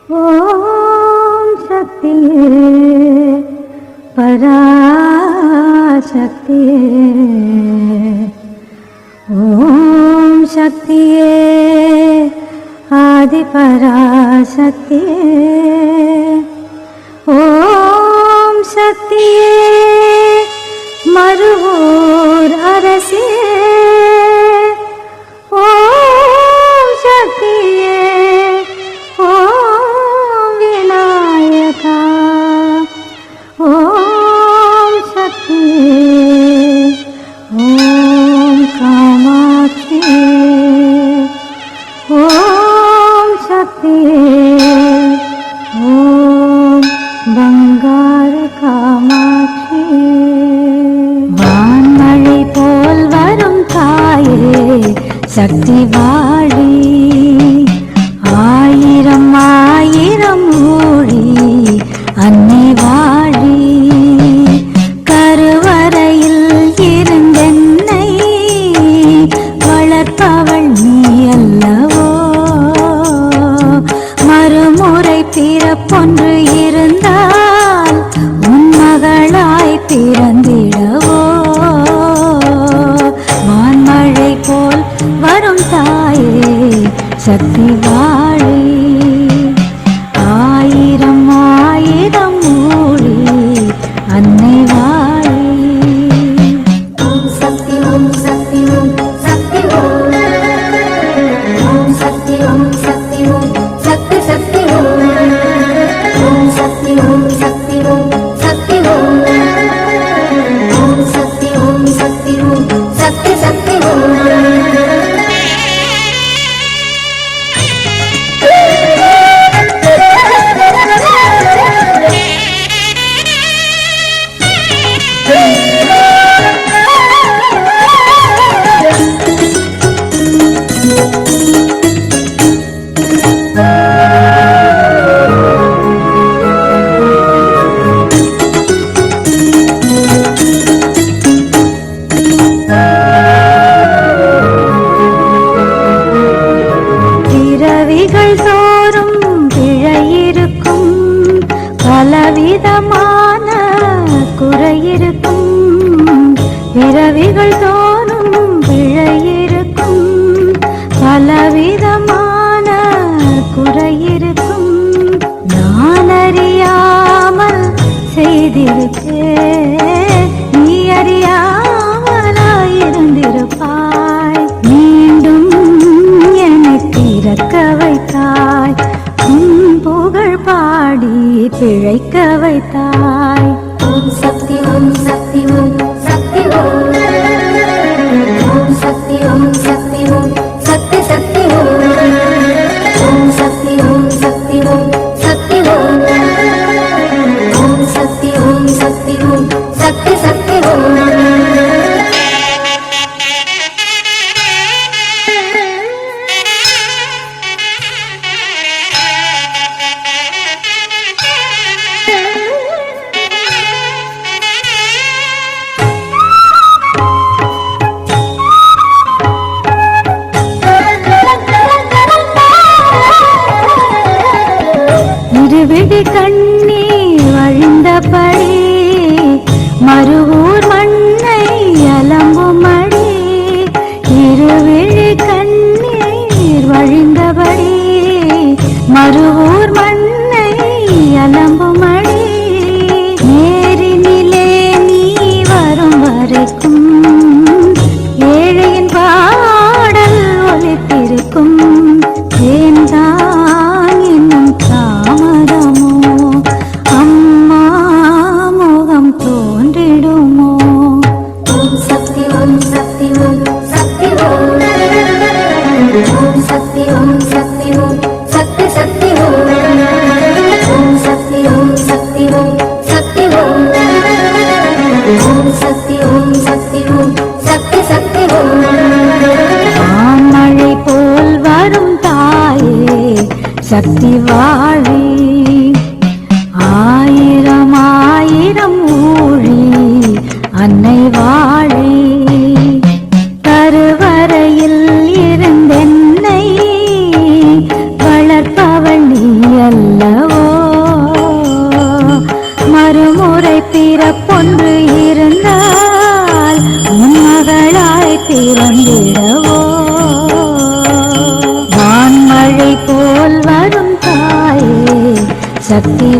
ஓம் சக்தியே பராசக்தியே, ஓம் சக்தியே ஆதி பராசக்தியே, ஓம் சக்தியே மருவூர் அரசியே, ஓம் சக்தியே ஓம் விநாயகா, ஓம் சக்தியே ஓம் காமாட்சியே, ஓம் சக்தியே ஓம் பங்கார காமாட்சியே. வான்மழை போல் வரும் தாயே சக்தி வாழி, ஆயிரம் ஆயிரம் ஊழி அன்னை வாழி, கருவறையில் இருந்தென்னை வளர்ப்பவள் நீ அல்லவோ, மறுமுறை பிறப்பொன்று இருந்தால் உன் மகளாய் பிறந்திடவோ, வான்மழை போல் வரும் தாயே சக்தி வாழி, ஆயிரம் ஆயிரம் ஊழி அன்னை வாழி. ஓம் சக்தி ஓம் சக்தி ஓம் சக்தி ஓம், ஓம் சக்தி ஓம் சக்தி ஓம் சக்தி சக்தி ஓம், ஓம் சக்தி ஓம் சக்தி ஓம் சக்தி ஓம், ஓம் சக்தி ஓம் சக்தி ஓம் சக்தி சக்தி ஓம். பிறவிகள் தோறும் பிழையிருக்கும், பலவிதமான குறையிருக்கும், பிறவிகள் தோறும் பிழையிருக்கும், பலவிதமான குறையிருக்கும், நான் அறியாமல் செய்திருக்கேன், நீ அறியாமலாயிருந்திருப்பாய், மீண்டும் எனக்கு இறக்க வைத்தாய், உன் புகழ் பாடி பிழைக்க வைத்தாய். ஓம் சக்தி ஓம் சக்தி ஓம் சக்தி ஓம், ஓம் சக்தி ஓம் சக்தி ஓம் சக்தி சக்தி ஓம், ஓம் சக்தி ஓம் சக்தி ஓம் சக்தி ஓம், ஓம் சக்தி ஓம் சக்தி ஓம் சக்தி சக்தி ஓம். இருவிழி கண்ணீர் வழிந்தபடி மறுவூர் மண்ணை அலம்புமடி, இருவிழி கண்ணீர் வழிந்தபடி மறுவூர் மண்ணை அலம்புமடி, நேரினிலே நீ வரும் வரைக்கும் ஏழையின் பாடல் ஒலித்திருக்கும், ஏன்தான் இன்னும் தாமதமோ, அம்மா முகம் தோன்றிடுமோ. ஓம் சக்தி ஓம் சக்தி ஓம் சக்தி ஓம், ஓம் சக்தி ஓம் சக்தி ஓம் சக்தி சக்தி ஓம், ஓம் சக்தி ஓம் சக்தி ஓம் சக்தி ஓம், ஓம் சக்தி ஓம் சக்தி ஓம் சக்தி சக்தி ஓம். வான்மழை போல் வரும் தாயே சக்தி வாழி, ஆயிரம் ஆயிரம் ஊழி அன்னை வாழி, கருவறையில் இருந்தென்னை வளர்ப்பவள் நீ அல்ல ஒன்று இருந்தால் உன் மகளாய் பிறந்திடவோ வான்மழை போல் வரும் தாயே சக்தி